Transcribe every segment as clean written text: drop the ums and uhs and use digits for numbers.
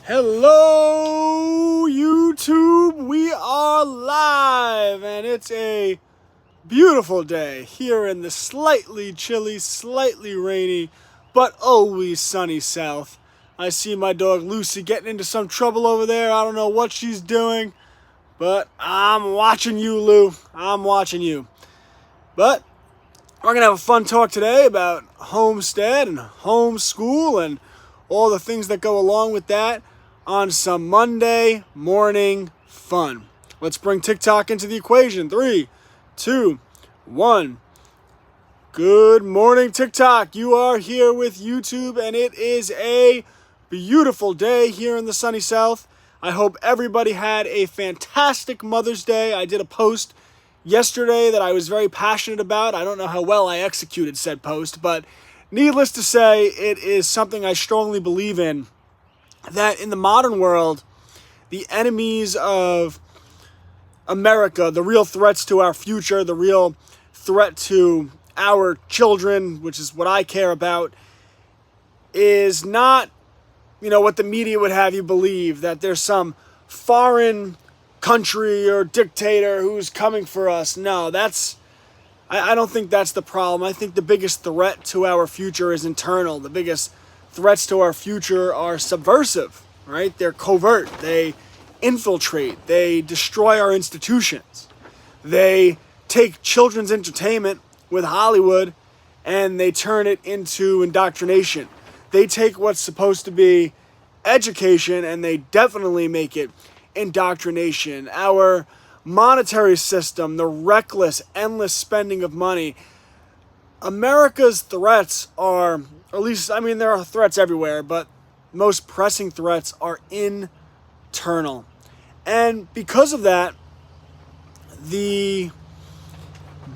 Hello, YouTube. We are live, and it's a beautiful day here in the slightly chilly, slightly rainy, but always sunny South. I see my dog Lucy getting into some trouble over there. I don't know what she's doing, but I'm watching you, Lou. I'm watching you. But we're going to have a fun talk today about Homestead and Homeschool and all the things that go along with that on some Monday morning fun. Let's bring TikTok into the equation. 3, 2, 1. Good morning, TikTok. You are here with YouTube, and it is a beautiful day here in the sunny South. I hope everybody had a fantastic Mother's Day. I did a post yesterday that I was very passionate about. I don't know how well I executed said post, but needless to say, it is something I strongly believe in, that in the modern world, the enemies of America, the real threats to our future, the real threat to our children, which is what I care about, is not, what the media would have you believe, that there's some foreign country or dictator who's coming for us. No, I don't think that's the problem. I think the biggest threat to our future is internal. The biggest threats to our future are subversive, right? They're covert. They infiltrate. They destroy our institutions. They take children's entertainment with Hollywood and they turn it into indoctrination. They take what's supposed to be education and they definitely make it indoctrination. Our monetary system, the reckless, endless spending of money. America's threats are, or at least, there are threats everywhere, but most pressing threats are internal. And because of that, the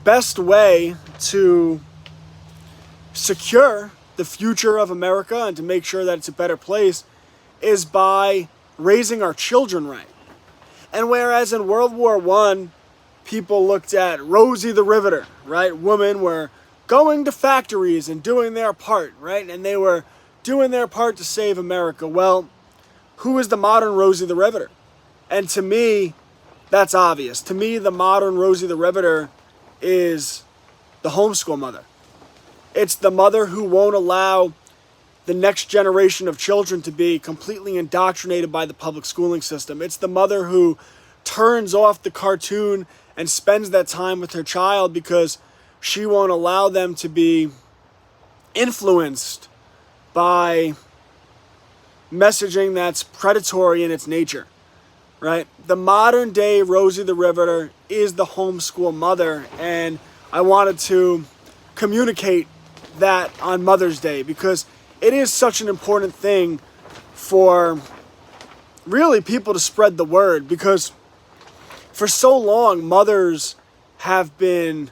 best way to secure the future of America and to make sure that it's a better place is by raising our children right. And whereas in World War I, people looked at Rosie the Riveter, right? Women were going to factories and doing their part, right? And they were doing their part to save America. Well, who is the modern Rosie the Riveter? And to me, that's obvious. To me, the modern Rosie the Riveter is the homeschool mother. It's the mother who won't allow the next generation of children to be completely indoctrinated by the public schooling system. It's the mother who turns off the cartoon and spends that time with her child because she won't allow them to be influenced by messaging that's predatory in its nature, right? The modern day Rosie the Riveter is the homeschool mother, and I wanted to communicate that on Mother's Day because it is such an important thing for really people to spread the word, because for so long mothers have been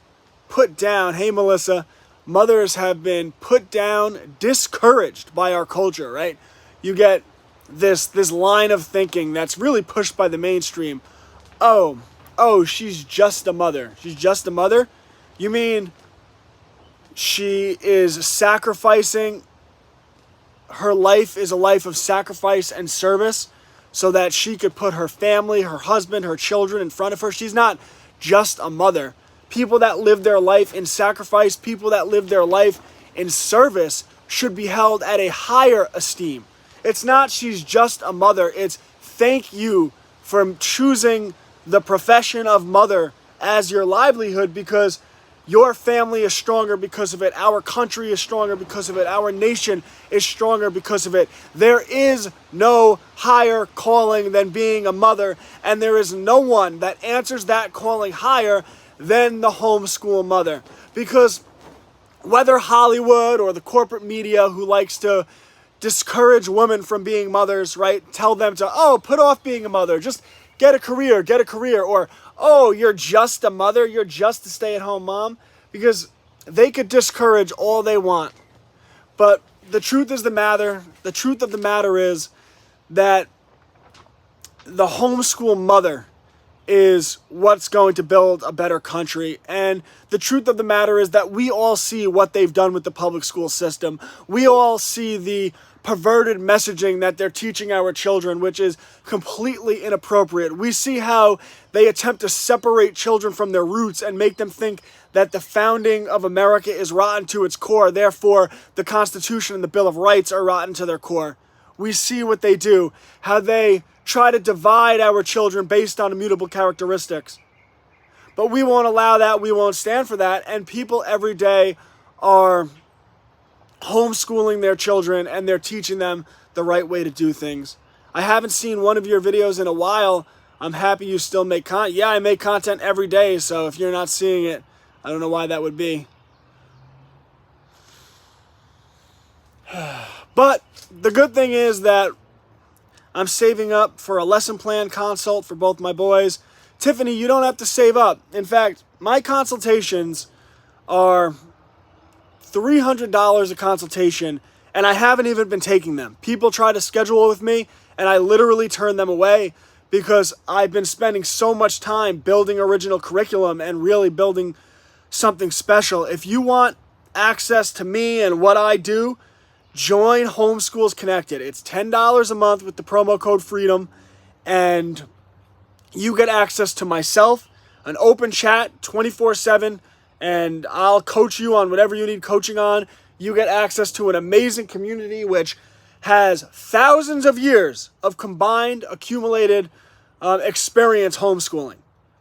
put down. Hey, Melissa. Mothers have been put down, discouraged by our culture, right? You get this line of thinking that's really pushed by the mainstream. Oh, she's just a mother. She's just a mother? You mean she is sacrificing? Her life is a life of sacrifice and service so that she could put her family, her husband, her children in front of her. She's not just a mother. People that live their life in sacrifice, people that live their life in service should be held at a higher esteem. It's not she's just a mother. It's thank you for choosing the profession of mother as your livelihood, because your family is stronger because of it. Our country is stronger because of it. Our nation is stronger because of it. There is no higher calling than being a mother, and there is no one that answers that calling higher than the homeschool mother. Because whether Hollywood or the corporate media who likes to discourage women from being mothers, right? Tell them to, put off being a mother. Just get a career. Or, you're just a mother. You're just a stay-at-home mom. Because they could discourage all they want. But the truth of the matter is that the homeschool mother is what's going to build a better country. And the truth of the matter is that we all see what they've done with the public school system. We all see the perverted messaging that they're teaching our children, which is completely inappropriate. We see how they attempt to separate children from their roots and make them think that the founding of America is rotten to its core. Therefore, the Constitution and the Bill of Rights are rotten to their core. We see what they do, how they try to divide our children based on immutable characteristics. But we won't allow that. We won't stand for that. And people every day are homeschooling their children, and they're teaching them the right way to do things. I haven't seen one of your videos in a while. I'm happy you still make content. Yeah, I make content every day, so if you're not seeing it, I don't know why that would be. But the good thing is that I'm saving up for a lesson plan consult for both my boys. Tiffany, you don't have to save up. In fact, my consultations are $300 a consultation, and I haven't even been taking them. People try to schedule with me, and I literally turn them away because I've been spending so much time building original curriculum and really building something special. If you want access to me and what I do, join Homeschools Connected. It's $10 a month with the promo code FREEDOM, and you get access to myself, an open chat 24/7, and I'll coach you on whatever you need coaching on. You get access to an amazing community which has thousands of years of combined, accumulated experience homeschooling.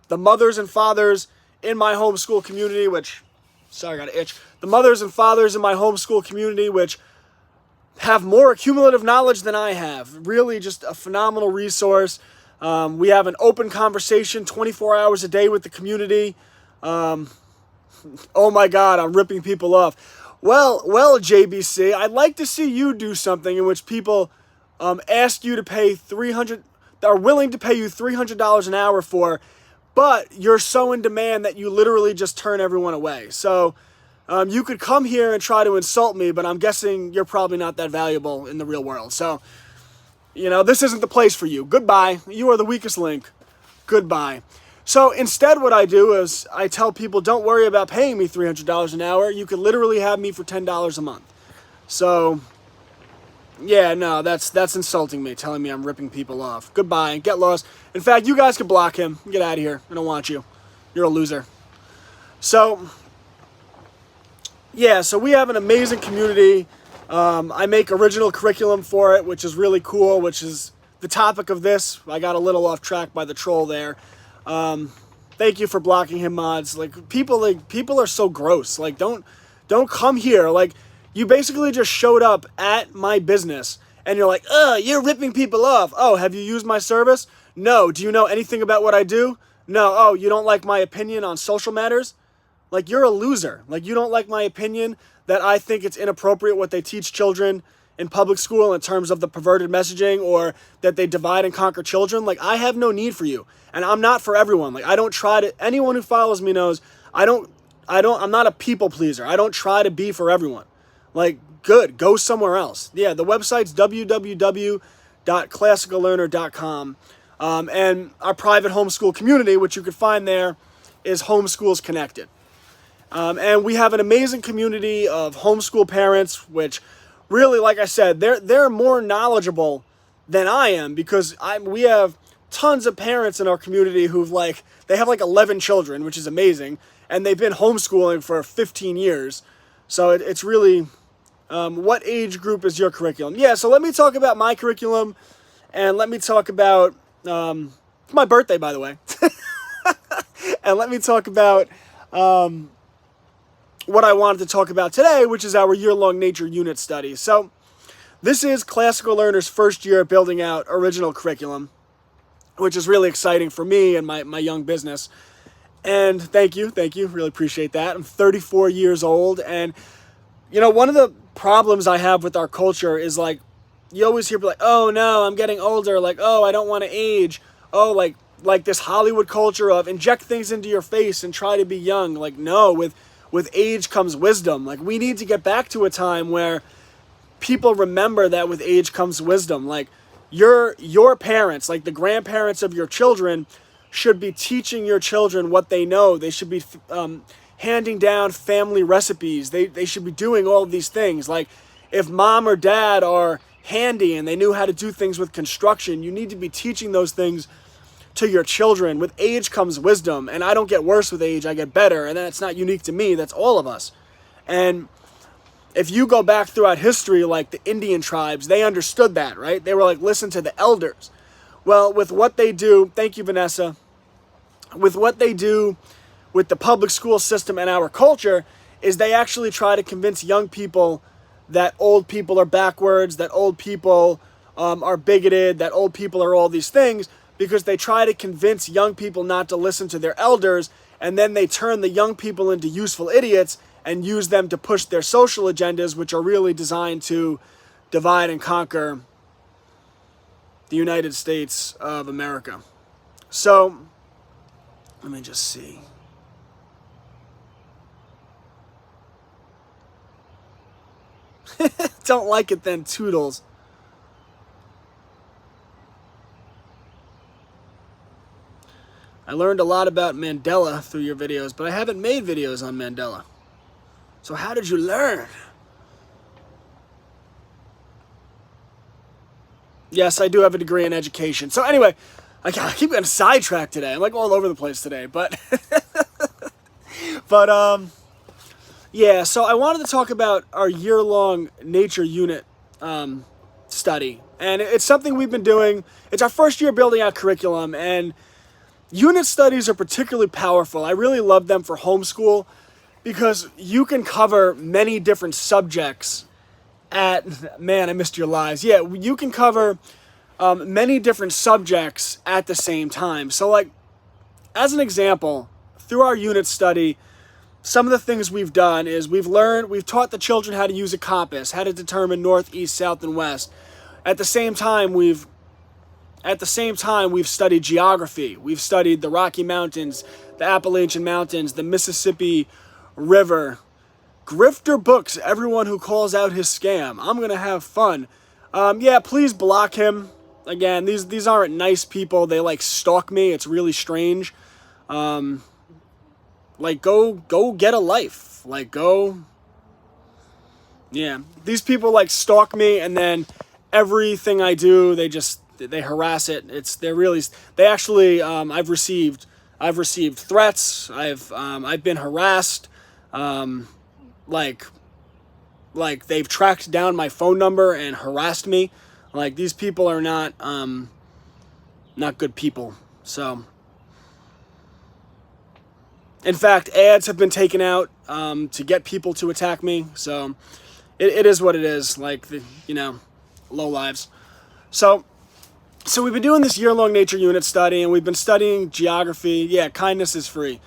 The mothers and fathers in my homeschool community, the mothers and fathers in my homeschool community, which have more cumulative knowledge than I have. Really just a phenomenal resource. We have an open conversation 24 hours a day with the community. Oh my God, I'm ripping people off. Well, JBC, I'd like to see you do something in which people ask you to pay are willing to pay you $300 an hour for, but you're so in demand that you literally just turn everyone away. So you could come here and try to insult me, but I'm guessing you're probably not that valuable in the real world. So, this isn't the place for you. Goodbye. You are the weakest link. Goodbye. So instead what I do is I tell people, don't worry about paying me $300 an hour. You could literally have me for $10 a month. So, yeah, no, that's insulting me, telling me I'm ripping people off. Goodbye. Get lost. In fact, you guys can block him. Get out of here. I don't want you. You're a loser. So, yeah, so we have an amazing community. I make original curriculum for it, which is really cool, which is the topic of this. I got a little off track by the troll there. Thank you for blocking him, mods. People are so gross. Don't come here. You basically just showed up at my business and you're like, you're ripping people off. Oh, have you used my service? No. Do you know anything about what I do? No. Oh, you don't like my opinion on social matters? You're a loser. You don't like my opinion that I think it's inappropriate what they teach children in public school in terms of the perverted messaging, or that they divide and conquer children. I have no need for you. And I'm not for everyone. I don't try to, anyone who follows me knows I'm not a people pleaser. I don't try to be for everyone. Good, go somewhere else. Yeah, the website's www.classicallearner.com. And our private homeschool community, which you can find there, is Homeschools Connected. And we have an amazing community of homeschool parents, which really, like I said, they're more knowledgeable than I am, because we have tons of parents in our community who've they have 11 children, which is amazing, and they've been homeschooling for 15 years. So it's really, what age group is your curriculum? Yeah, so let me talk about my curriculum, and let me talk about, it's my birthday, by the way, and let me talk about what I wanted to talk about today, which is our year-long nature unit study. So this is Classical Learner's first year building out original curriculum, which is really exciting for me and my young business. And thank you, really appreciate that. I'm 34 years old, and one of the problems I have with our culture is you always hear people oh no, I'm getting older, oh, I don't want to age, oh, like this Hollywood culture of inject things into your face and try to be young. No, with age comes wisdom. We need to get back to a time where people remember that with age comes wisdom. Your parents, the grandparents of your children, should be teaching your children what they know. They should be handing down family recipes. They should be doing all of these things. Like if mom or dad are handy and they knew how to do things with construction, you need to be teaching those things to your children. With age comes wisdom, and I don't get worse with age, I get better, and that's not unique to me, that's all of us. And if you go back throughout history, like the Indian tribes, they understood that, right? They were like, listen to the elders. Well, with what they do, thank you, Vanessa, with what they do with the public school system and our culture, is they actually try to convince young people that old people are backwards, that old people are bigoted, that old people are all these things, because they try to convince young people not to listen to their elders, and then they turn the young people into useful idiots and use them to push their social agendas, which are really designed to divide and conquer the United States of America. So, let me just see. Don't like it then, Toodles. I learned a lot about Mandela through your videos, but I haven't made videos on Mandela. So how did you learn? Yes, I do have a degree in education. So anyway, I keep getting sidetracked today. I'm like all over the place today, but yeah, so I wanted to talk about our year-long nature unit study. And it's something we've been doing. It's our first year building out curriculum, and unit studies are particularly powerful. I really love them for homeschool because you can cover many different subjects man, I missed your lies. Yeah, you can cover many different subjects at the same time. So like, as an example, through our unit study, some of the things we've done is we've taught the children how to use a compass, how to determine north, east, south, and west. At the same time, we've studied geography. We've studied the Rocky Mountains, the Appalachian Mountains, the Mississippi River. Grifter books, everyone who calls out his scam. I'm going to have fun. Yeah, please block him. Again, these aren't nice people. They like stalk me. It's really strange. Like go get a life. Like go. Yeah, these people like stalk me, and then everything I do, they harass it. They actually I've received threats. I've been harassed. Like they've tracked down my phone number and harassed me. Like these people are not good people. So, in fact, ads have been taken out to get people to attack me. So, it is what it is. Like low lives. So we've been doing this year-long nature unit study, and we've been studying geography. Yeah, kindness is free.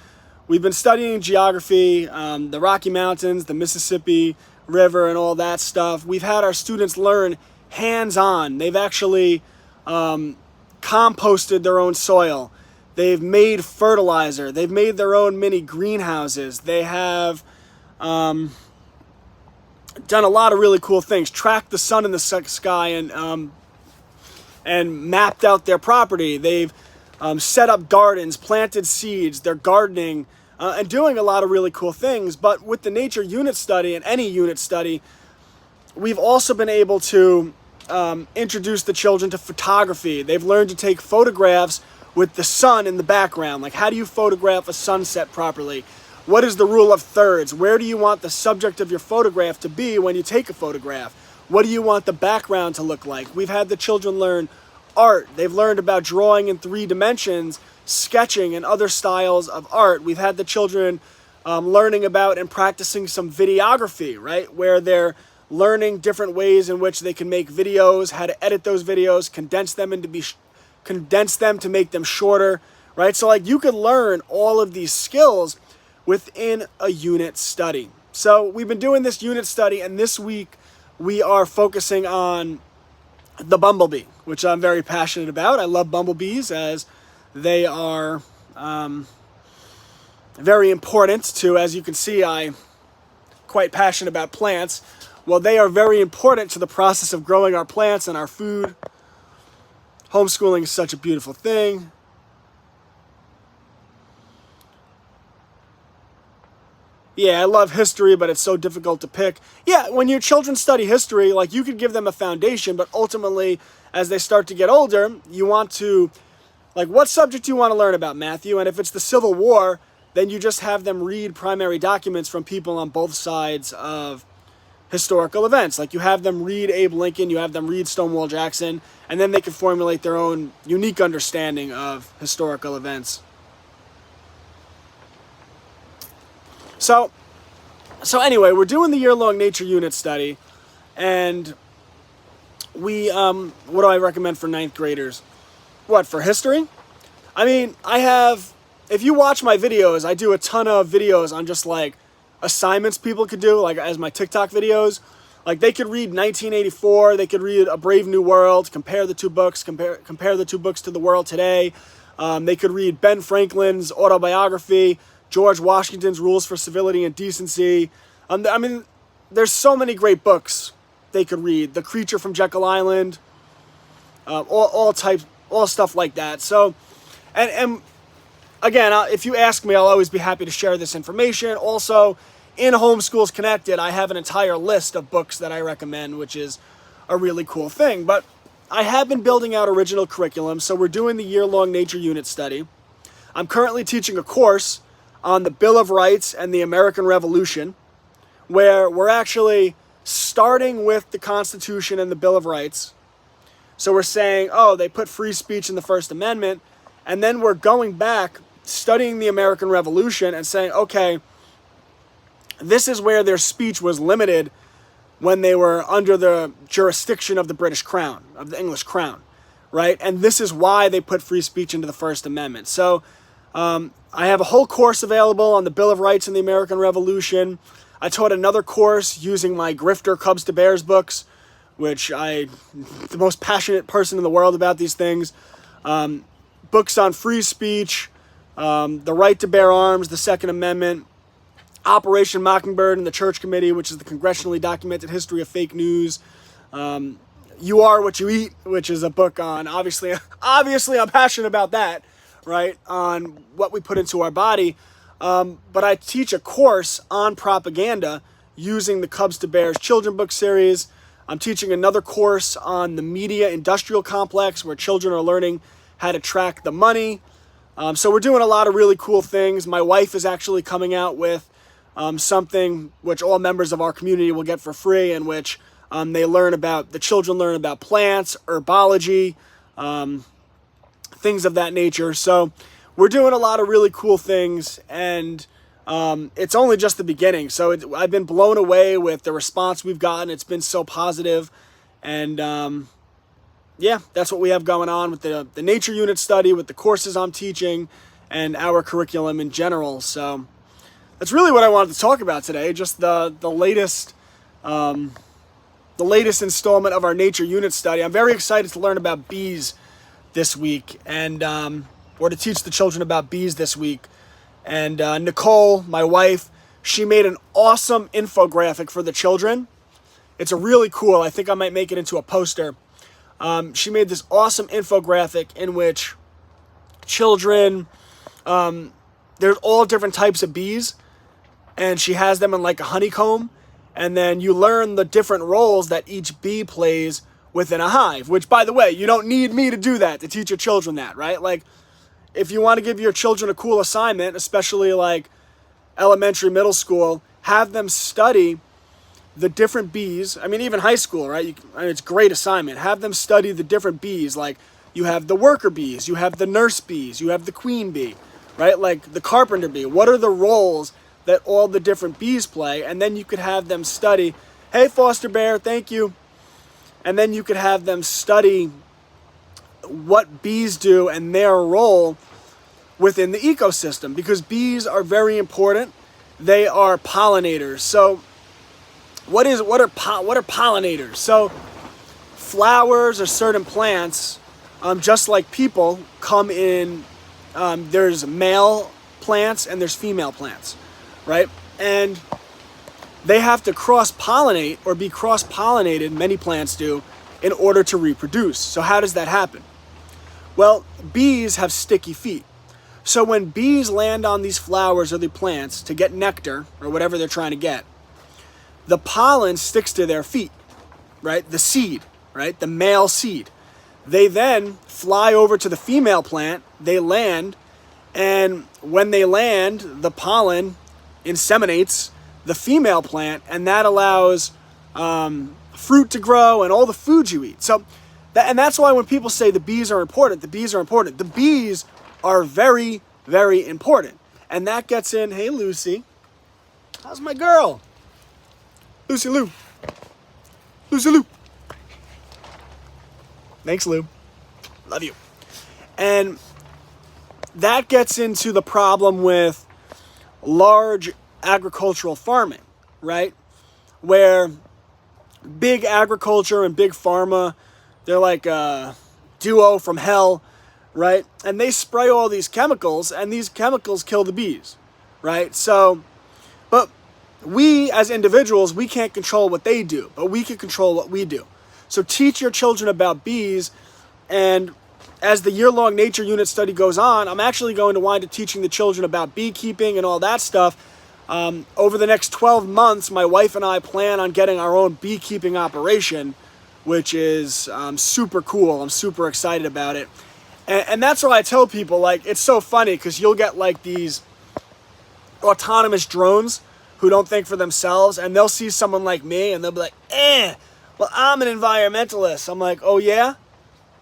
We've been studying geography, the Rocky Mountains, the Mississippi River, and all that stuff. We've had our students learn hands-on. They've actually composted their own soil. They've made fertilizer. They've made their own mini greenhouses. They have done a lot of really cool things. Tracked the sun in the sky and mapped out their property. They've set up gardens, planted seeds. They're gardening and doing a lot of really cool things. But with the nature unit study and any unit study, we've also been able to introduce the children to photography. They've learned to take photographs with the sun in the background. Like, how do you photograph a sunset properly? What is the rule of thirds? Where do you want the subject of your photograph to be when you take a photograph? What do you want the background to look like? We've had the children learn art. They've learned about drawing in 3 dimensions, sketching, and other styles of art. We've had the children learning about and practicing some videography, right? Where they're learning different ways in which they can make videos, how to edit those videos, condense them to make them shorter, right? So like you could learn all of these skills within a unit study. So we've been doing this unit study, and this week we are focusing on the bumblebee, which I'm very passionate about. I love bumblebees as they are very important to, as you can see, I'm quite passionate about plants. Well, they are very important to the process of growing our plants and our food. Homeschooling is such a beautiful thing. yeah, I love history, but it's so difficult to pick. Yeah, when your children study history, like, you could give them a foundation, but ultimately, as they start to get older, you want to, like, what subject do you want to learn about, Matthew? And if it's the Civil War, then you just have them read primary documents from people on both sides of historical events. Like, you have them read Abe Lincoln, you have them read Stonewall Jackson, and then they can formulate their own unique understanding of historical events. So anyway, we're doing the year-long nature unit study, and we, what do I recommend for 9th graders? What, for history? I mean, if you watch my videos, I do a ton of videos on just, like, assignments people could do, like, as my TikTok videos. Like, they could read 1984, they could read A Brave New World, compare the two books, compare the two books to the world today. They could read Ben Franklin's autobiography, George Washington's Rules for Civility and Decency. I mean, there's so many great books they could read. The Creature from Jekyll Island, all stuff like that. So, and again, if you ask me, I'll always be happy to share this information. Also, in Homeschools Connected, I have an entire list of books that I recommend, which is a really cool thing. But I have been building out original curriculum, so we're doing the year-long nature unit study. I'm currently teaching a course on the Bill of Rights and the American Revolution, where we're actually starting with the Constitution and the Bill of Rights. So we're saying, oh, they put free speech in the First Amendment, and then we're going back, studying the American Revolution and saying, okay, this is where their speech was limited when they were under the jurisdiction of the British Crown, of the English Crown, right? And this is why they put free speech into the First Amendment. So I have a whole course available on the Bill of Rights and the American Revolution. I taught another course using my Grifter Cubs to Bears books, which I'm the most passionate person in the world about these things. Books on free speech, the right to bear arms, the Second Amendment, Operation Mockingbird and the Church Committee, which is the congressionally documented history of fake news. You Are What You Eat, which is a book on, obviously I'm passionate about that, right, on what we put into our body. But I teach a course on propaganda using the Cubs to Bears children book series. I'm teaching another course on the media industrial complex, where children are learning how to track the money. So we're doing a lot of really cool things. My wife is actually coming out with something which all members of our community will get for free, in which the children learn about plants, herbology, things of that nature. So we're doing a lot of really cool things, and it's only just the beginning. So I've been blown away with the response we've gotten. It's been so positive, and yeah, that's what we have going on with the nature unit study, with the courses I'm teaching, and our curriculum in general. So that's really what I wanted to talk about today. Just the latest installment of our nature unit study. I'm very excited to learn about bees this week, and or to teach the children about bees this week. And Nicole, my wife, she made an awesome infographic for the children. It's a really cool. I think I might make it into a poster. She made this awesome infographic in which children, there's all different types of bees, and she has them in like a honeycomb, and then you learn the different roles that each bee plays within a hive, which, by the way, you don't need me to do that, to teach your children that, right? Like, if you want to give your children a cool assignment, especially like elementary, middle school, have them study the different bees. I mean, even high school, right? It's a great assignment. Have them study the different bees. Like, you have the worker bees, you have the nurse bees, you have the queen bee, right? Like the carpenter bee. What are the roles that all the different bees play? And then you could have them study, hey, Foster Bear, thank you. And then you could have them study what bees do and their role within the ecosystem, because bees are very important. They are pollinators. So what are pollinators? So flowers or certain plants, just like people, come in, there's male plants and there's female plants, right? And they have to cross-pollinate or be cross-pollinated, many plants do, in order to reproduce. So how does that happen? Well, bees have sticky feet. So when bees land on these flowers or the plants to get nectar or whatever they're trying to get, the pollen sticks to their feet, right? The seed, right? The male seed. They then fly over to the female plant, they land, and when they land, the pollen inseminates the female plant, and that allows fruit to grow and all the food you eat. So, that's why when people say the bees are important, the bees are important. The bees are very, very important. And that gets in, hey Lucy, how's my girl? Lucy Lou. Lucy Lou. Thanks, Lou. Love you. And that gets into the problem with large agricultural farming, right? Where big agriculture and big pharma, they're like a duo from hell, right? And they spray all these chemicals, and these chemicals kill the bees, right? So, but we as individuals, we can't control what they do, but we can control what we do. So teach your children about bees, and as the year-long nature unit study goes on, I'm actually going to wind up teaching the children about beekeeping and all that stuff. Over the next 12 months, my wife and I plan on getting our own beekeeping operation, which is super cool. I'm super excited about it. And that's why I tell people, like, it's so funny because you'll get like these autonomous drones who don't think for themselves, and they'll see someone like me and they'll be like, well, I'm an environmentalist. I'm like, oh yeah?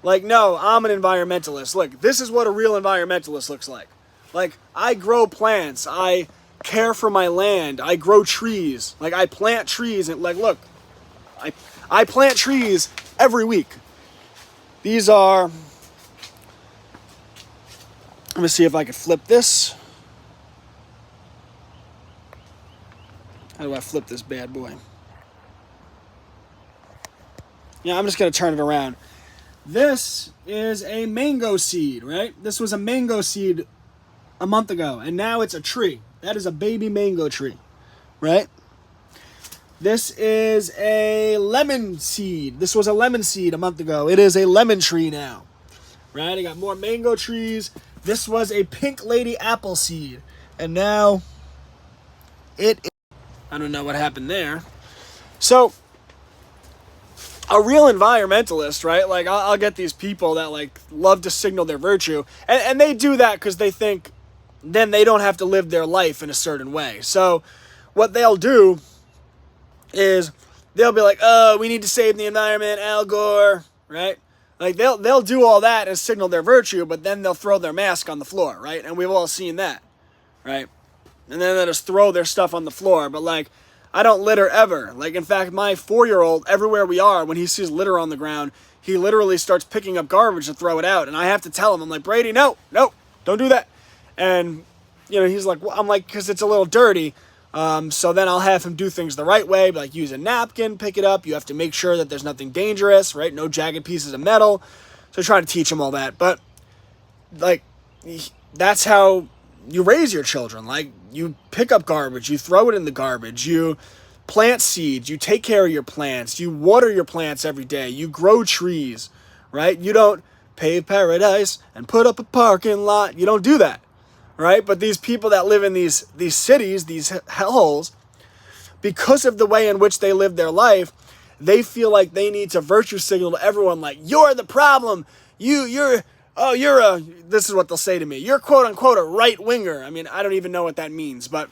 Like, no, I'm an environmentalist. Look, this is what a real environmentalist looks like. Like, I grow plants. I care for my land. I grow trees. Like, I plant trees. And, like, look, I plant trees every week. These are... Let me see if I can flip this. How do I flip this bad boy? Yeah, I'm just going to turn it around. This is a mango seed, right? This was a mango seed a month ago, and now it's a tree. That is a baby mango tree, right? This is a lemon seed. This was a lemon seed a month ago. It is a lemon tree now, right? I got more mango trees. This was a pink lady apple seed, and now I don't know what happened there. So, a real environmentalist, right? Like, I'll get these people that, like, love to signal their virtue. And they do that because they think then they don't have to live their life in a certain way. So, what they'll do is they'll be like, oh, we need to save the environment, Al Gore, right? Like, they'll do all that and signal their virtue, but then they'll throw their mask on the floor, right? And we've all seen that, right? And then they'll just throw their stuff on the floor. But, like, I don't litter ever. Like, in fact, my 4-year-old, everywhere we are, when he sees litter on the ground, he literally starts picking up garbage to throw it out. And I have to tell him, I'm like, Brady, no, don't do that. And, you know, he's like, well, I'm like, because it's a little dirty. So then I'll have him do things the right way, like use a napkin, pick it up. You have to make sure that there's nothing dangerous, right? No jagged pieces of metal. So I try to teach him all that. But, like, that's how you raise your children. Like, you pick up garbage, you throw it in the garbage, you plant seeds, you take care of your plants, you water your plants every day, you grow trees, right? You don't pave paradise and put up a parking lot. You don't do that, right? But these people that live in these cities, these hellholes, because of the way in which they live their life, they feel like they need to virtue signal to everyone, like, you're the problem, this is what they'll say to me, you're quote unquote a right winger. I mean, I don't even know what that means, but,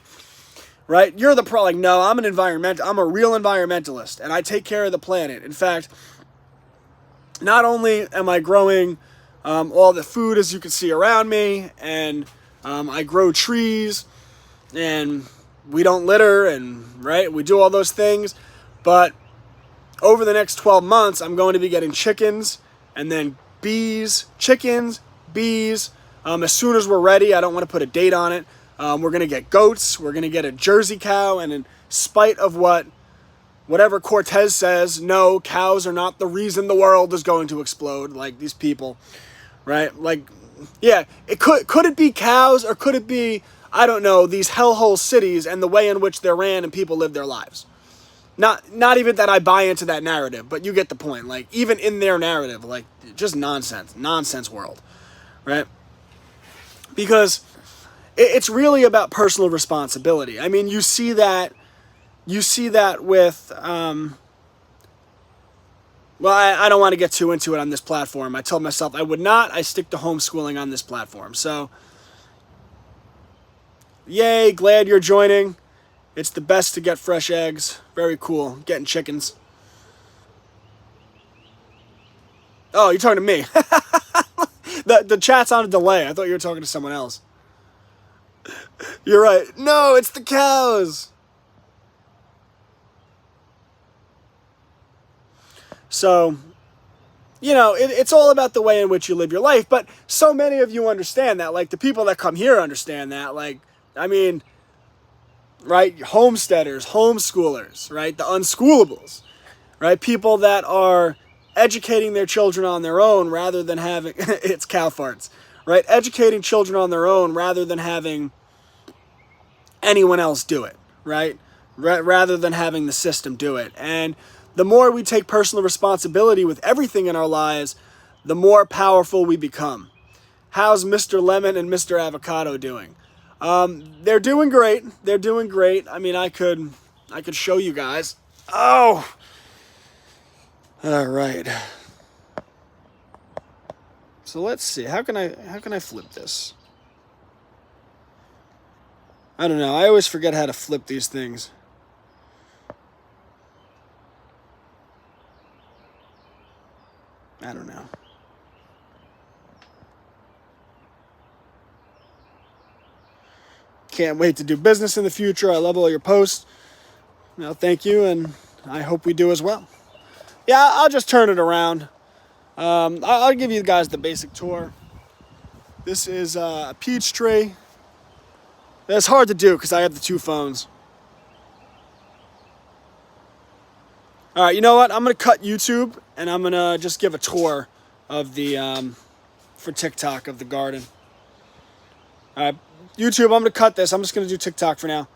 right, you're the pro. Like, no, I'm a real environmentalist, and I take care of the planet. In fact, not only am I growing all the food, as you can see around me, and I grow trees, and we don't litter, and, right, we do all those things, but over the next 12 months, I'm going to be getting chickens, and then bees, chickens, bees. As soon as we're ready, I don't want to put a date on it. We're going to get goats. We're going to get a Jersey cow. And in spite of whatever Cortez says, no, cows are not the reason the world is going to explode. Like, these people, right? Like, yeah, could it be cows, or could it be, I don't know, these hellhole cities and the way in which they're ran and people live their lives? Not even that I buy into that narrative, but you get the point. Like, even in their narrative, like, just nonsense world, right? because it's really about personal responsibility. I mean, you see that with, well, I don't want to get too into it on this platform. I told myself I would not. I stick to homeschooling on this platform. So, yay, glad you're joining. It's the best to get fresh eggs. Very cool. Getting chickens. Oh, you're talking to me. The chat's on a delay. I thought you were talking to someone else. You're right. No, it's the cows. So, it's all about the way in which you live your life. But so many of you understand that. Like, the people that come here understand that. Like, I mean, right? Homesteaders, homeschoolers, right? The unschoolables, right? People that are educating their children on their own rather than having, it's cow farts, right? Educating children on their own rather than having anyone else do it, right? Rather than having the system do it. And the more we take personal responsibility with everything in our lives, the more powerful we become. How's Mr. Lemon and Mr. Avocado doing? They're doing great. They're doing great. I mean, I could show you guys. Oh! All right. So let's see. How can I flip this? I don't know. I always forget how to flip these things. I don't know. Can't wait to do business in the future. I love all your posts. Thank you, and I hope we do as well. Yeah, I'll just turn it around. I'll give you guys the basic tour. This is a peach tree. It's hard to do because I have the two phones. All right, you know what? I'm going to cut YouTube, and I'm going to just give a tour of the, for TikTok, of the garden. All right, YouTube, I'm going to cut this. I'm just going to do TikTok for now.